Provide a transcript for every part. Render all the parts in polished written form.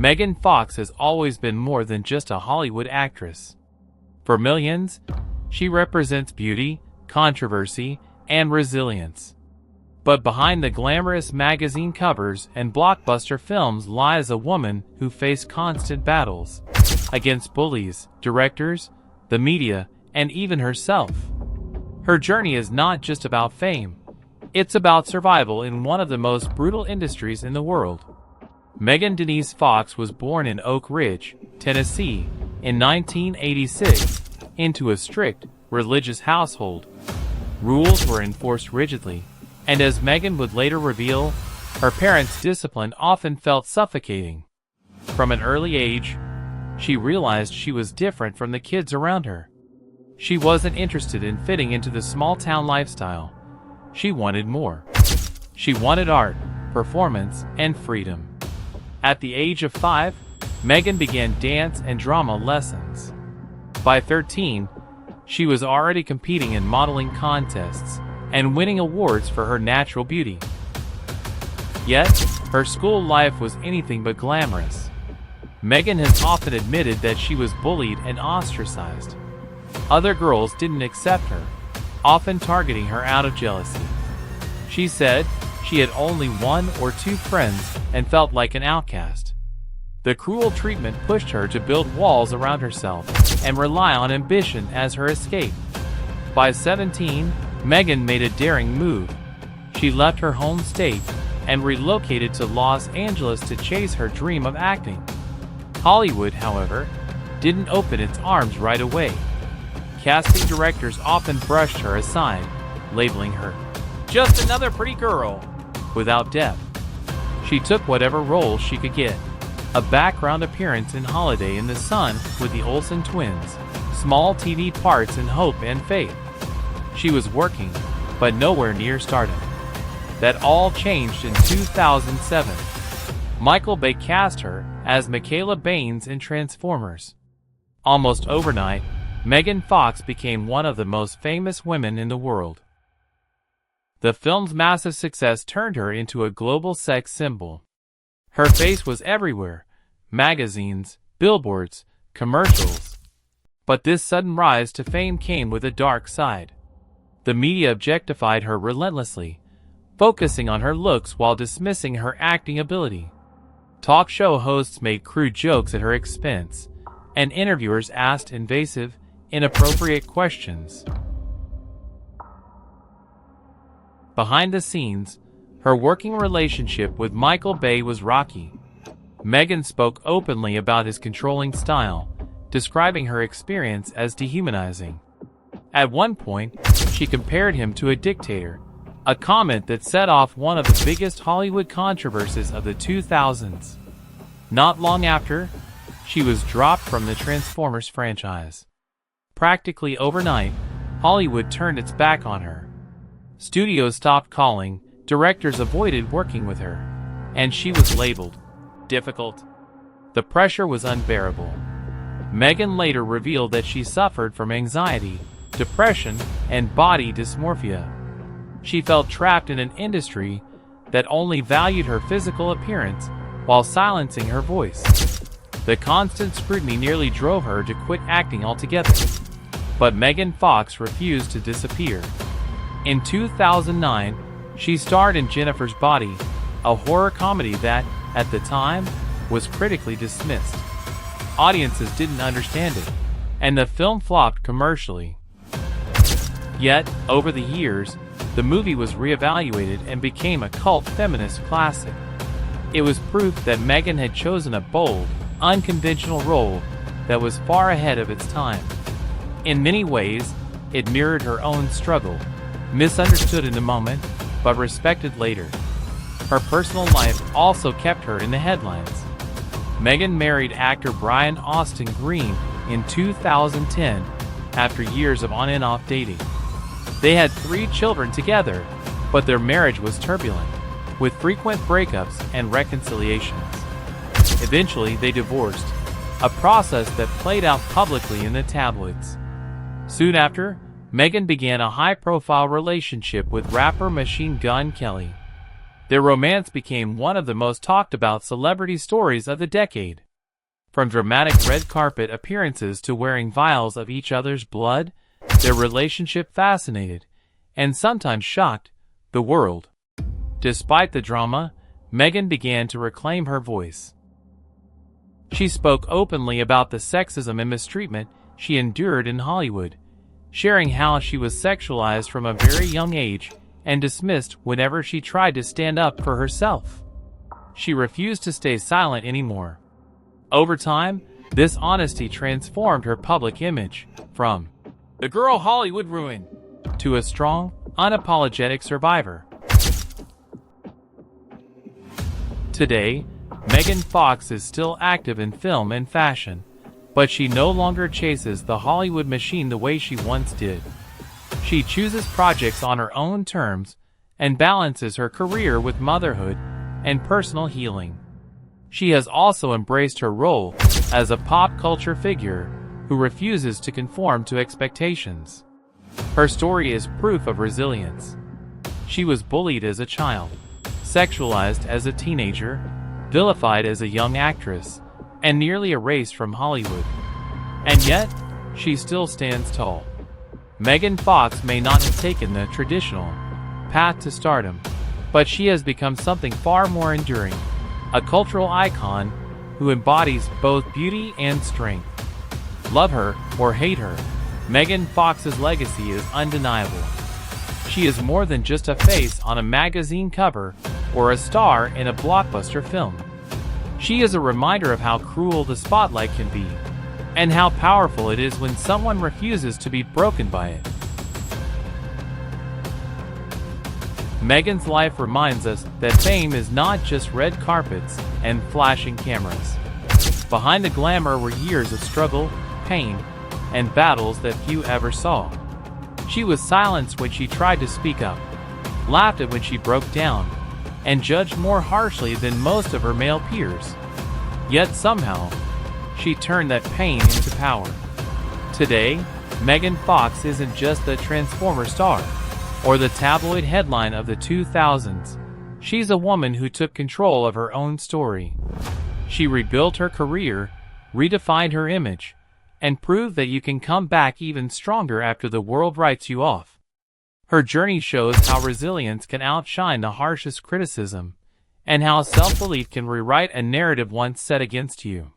Megan Fox has always been more than just a Hollywood actress. For millions, she represents beauty, controversy, and resilience. But behind the glamorous magazine covers and blockbuster films lies a woman who faced constant battles against bullies, directors, the media, and even herself. Her journey is not just about fame. It's about survival in one of the most brutal industries in the world. Megan Denise Fox was born in Oak Ridge, Tennessee, in 1986, into a strict, religious household. Rules were enforced rigidly, and as Megan would later reveal, her parents' discipline often felt suffocating. From an early age, she realized she was different from the kids around her. She wasn't interested in fitting into the small-town lifestyle. She wanted more. She wanted art, performance, and freedom. At the age of 5, Megan began dance and drama lessons. By 13, she was already competing in modeling contests and winning awards for her natural beauty. Yet, her school life was anything but glamorous. Megan has often admitted that she was bullied and ostracized. Other girls didn't accept her, often targeting her out of jealousy. She said she had only 1 or 2 friends and felt like an outcast. The cruel treatment pushed her to build walls around herself and rely on ambition as her escape. By 17, Megan made a daring move. She left her home state and relocated to Los Angeles to chase her dream of acting. Hollywood, however, didn't open its arms right away. Casting directors often brushed her aside, labeling her just another pretty girl, without depth. She took whatever role she could get. A background appearance in Holiday in the Sun with the Olsen twins, small TV parts in Hope and Faith. She was working, but nowhere near stardom. That all changed in 2007. Michael Bay cast her as Michaela Baines in Transformers. Almost overnight, Megan Fox became one of the most famous women in the world. The film's massive success turned her into a global sex symbol. Her face was everywhere: magazines, billboards, commercials. But this sudden rise to fame came with a dark side. The media objectified her relentlessly, focusing on her looks while dismissing her acting ability. Talk show hosts made crude jokes at her expense, and interviewers asked invasive, inappropriate questions. Behind the scenes, her working relationship with Michael Bay was rocky. Megan spoke openly about his controlling style, describing her experience as dehumanizing. At one point, she compared him to a dictator, a comment that set off one of the biggest Hollywood controversies of the 2000s. Not long after, she was dropped from the Transformers franchise. Practically overnight, Hollywood turned its back on her. Studios stopped calling, directors avoided working with her, and she was labeled difficult. The pressure was unbearable. Megan later revealed that she suffered from anxiety, depression, and body dysmorphia. She felt trapped in an industry that only valued her physical appearance while silencing her voice. The constant scrutiny nearly drove her to quit acting altogether. But Megan Fox refused to disappear. In 2009, she starred in Jennifer's Body, a horror comedy that, at the time, was critically dismissed. Audiences didn't understand it, and the film flopped commercially. Yet, over the years, the movie was reevaluated and became a cult feminist classic. It was proof that Megan had chosen a bold, unconventional role that was far ahead of its time. In many ways, it mirrored her own struggle, misunderstood in the moment, but respected later. Her personal life also kept her in the headlines. Megan married actor Brian Austin Green in 2010 after years of on and off dating. They had 3 children together, but their marriage was turbulent, with frequent breakups and reconciliations. Eventually, they divorced, a process that played out publicly in the tabloids. Soon after, Megan began a high-profile relationship with rapper Machine Gun Kelly. Their romance became one of the most talked about celebrity stories of the decade. From dramatic red carpet appearances to wearing vials of each other's blood, their relationship fascinated, and sometimes shocked, the world. Despite the drama, Meghan began to reclaim her voice. She spoke openly about the sexism and mistreatment she endured in Hollywood, sharing how she was sexualized from a very young age and dismissed whenever she tried to stand up for herself. She refused to stay silent anymore. Over time, this honesty transformed her public image from the girl Hollywood ruined to a strong, unapologetic survivor. Today, Megan Fox is still active in film and fashion, but she no longer chases the Hollywood machine the way she once did. She chooses projects on her own terms and balances her career with motherhood and personal healing. She has also embraced her role as a pop culture figure who refuses to conform to expectations. Her story is proof of resilience. She was bullied as a child, sexualized as a teenager, vilified as a young actress, and nearly erased from Hollywood. And yet, she still stands tall. Megan Fox may not have taken the traditional path to stardom, but she has become something far more enduring, a cultural icon who embodies both beauty and strength. Love her or hate her, Megan Fox's legacy is undeniable. She is more than just a face on a magazine cover or a star in a blockbuster film. She is a reminder of how cruel the spotlight can be, and how powerful it is when someone refuses to be broken by it. Megan's life reminds us that fame is not just red carpets and flashing cameras. Behind the glamour were years of struggle, pain, and battles that few ever saw. She was silenced when she tried to speak up, laughed at when she broke down, and judged more harshly than most of her male peers. Yet somehow, she turned that pain into power. Today, Megan Fox isn't just the Transformer star or the tabloid headline of the 2000s. She's a woman who took control of her own story. She rebuilt her career, redefined her image, and proved that you can come back even stronger after the world writes you off. Her journey shows how resilience can outshine the harshest criticism, and how self-belief can rewrite a narrative once set against you.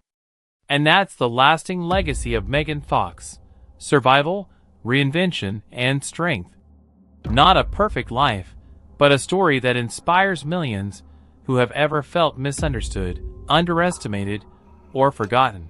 And that's the lasting legacy of Megan Fox: survival, reinvention, and strength. Not a perfect life, but a story that inspires millions who have ever felt misunderstood, underestimated, or forgotten.